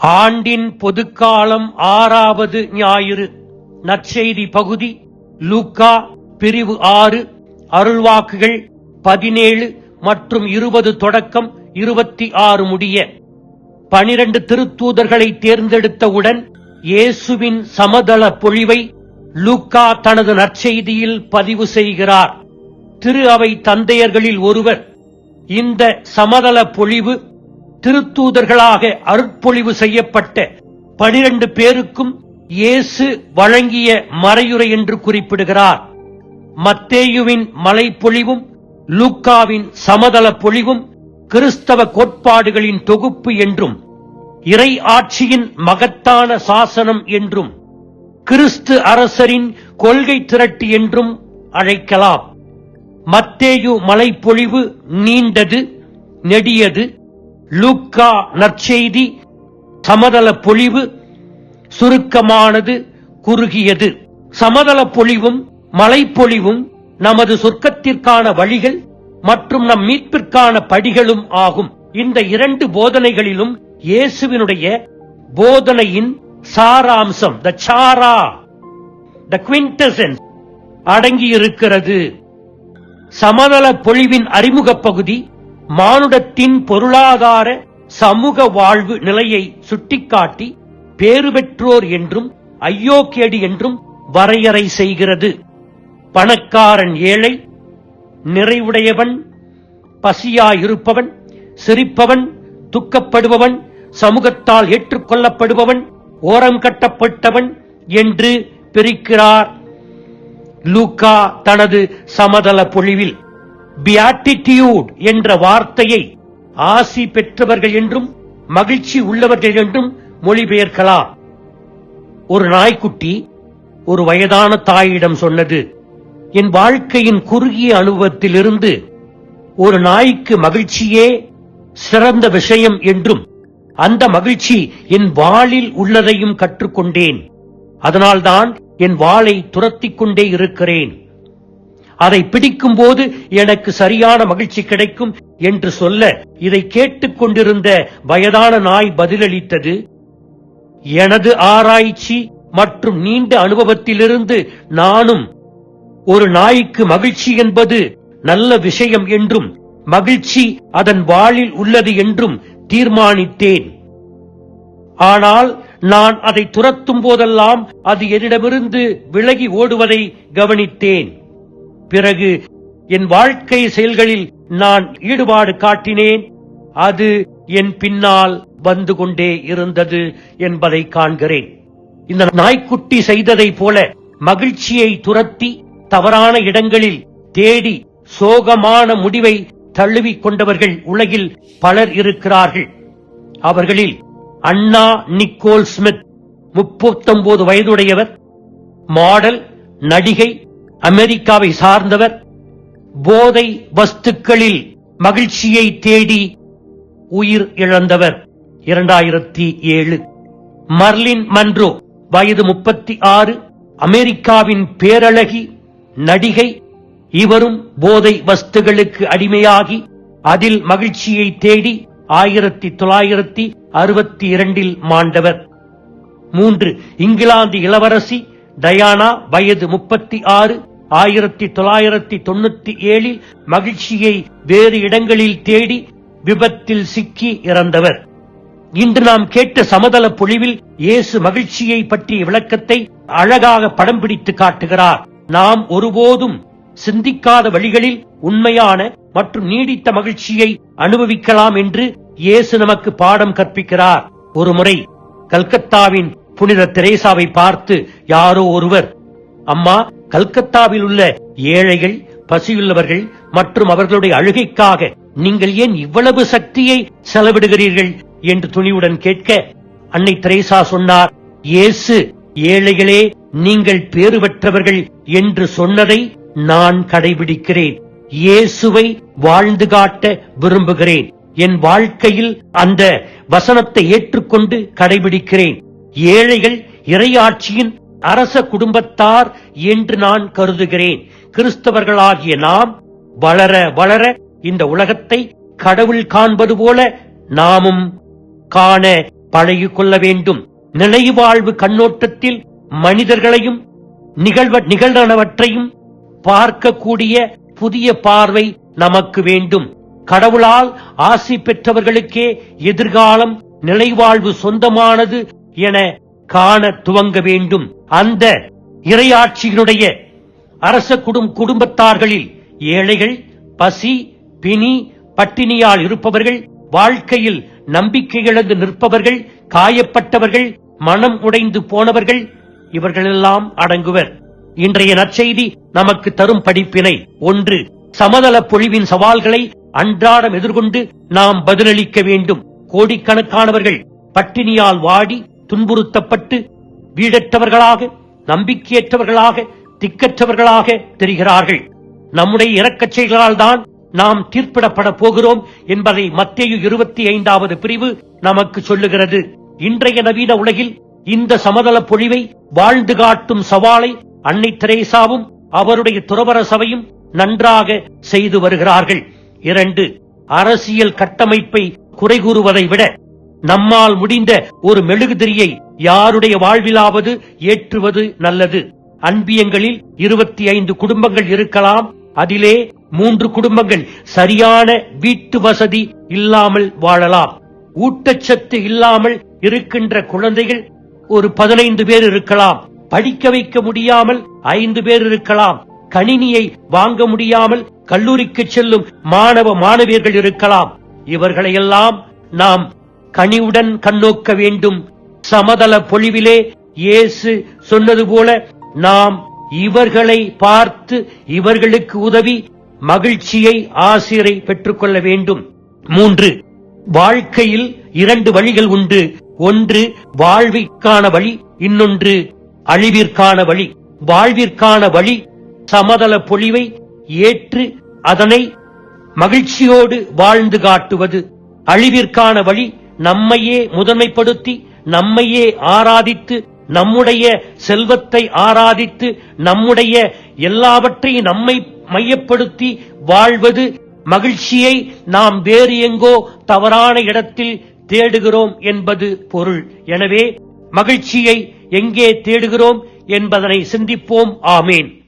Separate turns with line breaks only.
ஆண்டின் பொதுக்காலம் 6வது ஞாயிறு. நற்செய்தி பகுதி லூக்கா பிரிவு 6, அருள்வாக்குகள் 17 மற்றும் 20 தொடக்கம் 26 முடிய. 12 திருத்தூதர்களை தேர்ந்தெடுத்தவுடன் இயேசுவின் சமதள பொழிவை லூக்கா தனது நற்செய்தியில் பதிவு செய்கிறார். திரு அவை தந்தையர்களில் ஒருவர் இந்த சமதள பொழிவு திருத்தூதர்களாக அருட்பொழிவு செய்யப்பட்ட 12 பேருக்கும் இயேசு வழங்கிய மறையுரை என்று குறிப்பிடுகிறார். மத்தேயுவின் மலைப்பொழிவும் லூக்காவின் சமதள பொழிவும் கிறிஸ்தவ கோட்பாடுகளின் தொகுப்பு என்றும், இறை ஆட்சியின் மகத்தான சாசனம் என்றும், கிறிஸ்து அரசரின் கொள்கை திரட்டு என்றும் அழைக்கலாம். மத்தேயு மலைப்பொழிவு நீண்டது, நெடியது. லூக்கா நற்செய்தி சமதள பொழிவு சுருக்கமானது, குறுகியது. சமதள பொழிவும் மலைப்பொழிவும் நமது சொர்க்கத்திற்கான வழிகள் மற்றும் நம் மீட்பிற்கான படிகளும் ஆகும். இந்த 2 போதனைகளிலும் இயேசுவினுடைய போதனையின் சாராம்சம், த குவிண்டசென்ஸ் அடங்கியிருக்கிறது. சமதள பொழிவின் அறிமுக பகுதி மானுடத்தின் பொருளாதார சமூக வாழ்வு நிலையை சுட்டிக்காட்டி பேறு பெற்றோர் என்றும் ஐயோக்கேடு என்றும் வரையறை செய்கிறது. பணக்காரன் ஏழை, நிறைவுடையவன் பசியாயிருப்பவன், சிரிப்பவன் துக்கப்படுபவன், சமூகத்தால் ஏற்றுக்கொள்ளப்படுபவன், ஓரம் கட்டப்பட்டவன் என்று பிரிக்கிறார் லூக்கா தனது சமதள பொழிவில். பியாட்டிடியூட் என்ற வார்த்தையை ஆசி பெற்றவர்கள் என்றும் மகிழ்ச்சி உள்ளவர்கள் என்றும் மொழிபெயர்க்கலாம். ஒரு நாய்க்குட்டி ஒரு வயதான தாயிடம் சொன்னது, என் வாழ்க்கையின் குறுகிய அனுபவத்திலிருந்து ஒரு நாய்க்கு மகிழ்ச்சியே சிறந்த விஷயம் என்றும், அந்த மகிழ்ச்சி என் வாளில் உள்ளதையும் கற்றுக்கொண்டேன். அதனால்தான் என் வாளை துரத்திக் கொண்டே இருக்கிறேன். அதை பிடிக்கும் போது எனக்கு சரியான மகிழ்ச்சி கிடைக்கும் என்று சொல்ல, இதை கேட்டுக் கொண்டிருந்த வயதான நாய் பதிலளித்தது, எனது ஆராய்ச்சி மற்றும் நீண்ட அனுபவத்திலிருந்து நானும் ஒரு நாய்க்கு மகிழ்ச்சி என்பது நல்ல விஷயம் என்றும் மகிழ்ச்சி அதன் வாளில் உள்ளது என்றும் தீர்மானித்தேன். ஆனால் நான் அதை துரத்தும் போதெல்லாம் அது என்னிடமிருந்து விலகி ஓடுவதை கவனித்தேன். பிறகு என் வாழ்க்கை செயல்களில் நான் ஈடுபாடு காட்டினேன். அது என் பின்னால் வந்து கொண்டே இருந்தது என்பதை காண்கிறேன். இந்த நாய்க்குட்டி செய்ததை போல மகிழ்ச்சியை துரத்தி தவறான இடங்களில் தேடி சோகமான முடிவை தழுவிக் கொண்டவர்கள் உலகில் பலர் இருக்கிறார்கள். அவர்களில் அண்ணா நிக்கோல் ஸ்மித் 39 வயதுடையவர், மாடல், நடிகை, அமெரிக்காவை சார்ந்தவர். போதை வஸ்துக்களில் மகிழ்ச்சியை தேடி உயிர் இழந்தவர் 2007. மர்லின் மன்றோ வயது 36, அமெரிக்காவின் பேரழகி, நடிகை. இவரும் போதை வஸ்துகளுக்கு அடிமையாகி அதில் மகிழ்ச்சியை தேடி 1962 மாண்டவர். 3. இங்கிலாந்து இளவரசி டயானா வயது 36, 1997 மகிழ்ச்சியை வேறு இடங்களில் தேடி விபத்தில் சிக்கி இறந்தவர். இன்று நாம் கேட்ட சமதள பொழிவில் இயேசு மகிழ்ச்சியை பற்றிய விளக்கத்தை அழகாக படம் பிடித்து காட்டுகிறார். நாம் ஒருபோதும் சிந்திக்காத வழிகளில் உண்மையான மற்றும் நீடித்த மகிழ்ச்சியை அனுபவிக்கலாம் என்று இயேசு நமக்கு பாடம் கற்பிக்கிறார். ஒருமுறை கல்கத்தாவின் புனித தெரேசாவை பார்த்து யாரோ ஒருவர், அம்மா, கல்கத்தாவில் உள்ள ஏழைகள், பசியுள்ளவர்கள் மற்றும் அவர்களுடைய அழுகைக்காக நீங்கள் ஏன் இவ்வளவு சக்தியை செலவிடுகிறீர்கள் என்று துணிவுடன் கேட்க, அன்னை தெரேசா சொன்னார், இயேசு ஏழைகளே நீங்கள் பேறு பெற்றவர்கள் என்று சொன்னதை நான் கடைபிடிக்கிறேன். இயேசுவை வாழ்ந்து காட்ட விரும்புகிறேன். என் வாழ்க்கையில் அந்த வசனத்தை ஏற்றுக்கொண்டு கடைபிடிக்கிறேன். ஏழைகள் இறையாட்சியின் அரச குடும்பத்தார் என்று நான் கருதுகிறேன். கிறிஸ்தவர்களாகிய நாம் வளர வளர இந்த உலகத்தை கடவுள் காண்பது போல நாமும் காண பழகிக் கொள்ள வேண்டும். நிலைவாழ்வு கண்ணோட்டத்தில் மனிதர்களையும் நிகழ்வனவற்றையும் பார்க்கக்கூடிய புதிய பார்வை நமக்கு வேண்டும். கடவுளால் ஆசி பெற்றவர்களுக்கே எதிர்காலம் நிலைவாழ்வு சொந்தமானது என காண துவங்க வேண்டும். அந்த இறையாட்சியினுடைய அரச குடும்பத்தார்களில் ஏழைகள், பசி, பிணி, பட்டினியால் இருப்பவர்கள், வாழ்க்கையில் நம்பிக்கை இழந்து நிற்பவர்கள், காயப்பட்டவர்கள், மனம் உடைந்து போனவர்கள், இவர்களெல்லாம் அடங்குவர். இன்றைய நற்செய்தி நமக்கு தரும் படிப்பினை: 1. சமதள பொழிவின் சவால்களை அன்றாடம் எதிர்கொண்டு நாம் பதிலளிக்க வேண்டும். கோடிக்கணக்கானவர்கள் பட்டினியால் வாடி துன்புறுத்தப்பட்டு வீடற்றவர்களாக, நம்பிக்கையற்றவர்களாக, திக்கற்றவர்களாக தெரிகிறார்கள். நம்முடைய இரக்கச் செயல்களால் தான் நாம் தீர்ப்பிடப்பட போகிறோம் என்பதை மத்தேயு 25வது பிரிவு நமக்கு சொல்லுகிறது. இன்றைய நவீன உலகில் இந்த சமதள பொழிவை வாழ்ந்து காட்டும் சவாலை அன்னை தெரேசாவும் அவருடைய துறவற சபையும் நன்றாக செய்து வருகிறார்கள். 2. அரசியல் கட்டமைப்பை குறை கூறுவதை விட நம்மால் முடிந்த ஒரு மெழுகுதிரியை யாருடைய வாழ்விலாவது ஏற்றுவது நல்லது. அன்பியங்களில் 25 குடும்பங்கள் இருக்கலாம். அதிலே 3 குடும்பங்கள் சரியான வீட்டு வசதி இல்லாமல் வாழலாம். ஊட்டச்சத்து இல்லாமல் இருக்கின்ற குழந்தைகள் ஒரு 15 பேர் இருக்கலாம். படிக்க வைக்க முடியாமல் 5 பேர் இருக்கலாம். கணினியை வாங்க முடியாமல் கல்லூரிக்கு செல்லும் மாணவியர்கள் இருக்கலாம். இவர்களையெல்லாம் நாம் கனிவுடன் கண்ணோக்க வேண்டும். சமதள பொழிவிலே இயேசு சொன்னது போல நாம் இவர்களை பார்த்து இவர்களுக்கு உதவி மகிழ்ச்சியை, ஆசிரை பெற்றுக்கொள்ள வேண்டும். 3. வாழ்க்கையில் 2 வழிகள் உண்டு. ஒன்று வாழ்விற்கான வழி, இன்னொன்று அழிவிற்கான வழி. வாழ்விற்கான வழி சமதள பொழிவை ஏற்று அதனை மகிழ்ச்சியோடு வாழ்ந்து காட்டுவது. அழிவிற்கான வழி நம்மையே முதன்மைப்படுத்தி, நம்மையே ஆராதித்து, நம்முடைய செல்வத்தை ஆராதித்து, நம்முடைய எல்லாவற்றையும் நம்மை மையப்படுத்தி வாழ்வது. மகிழ்ச்சியை நாம் வேறு எங்கோ தவறான இடத்தில் தேடுகிறோம் என்பது பொருள். எனவே மகிழ்ச்சியை எங்கே தேடுகிறோம் என்பதனை சிந்திப்போம். ஆமேன்.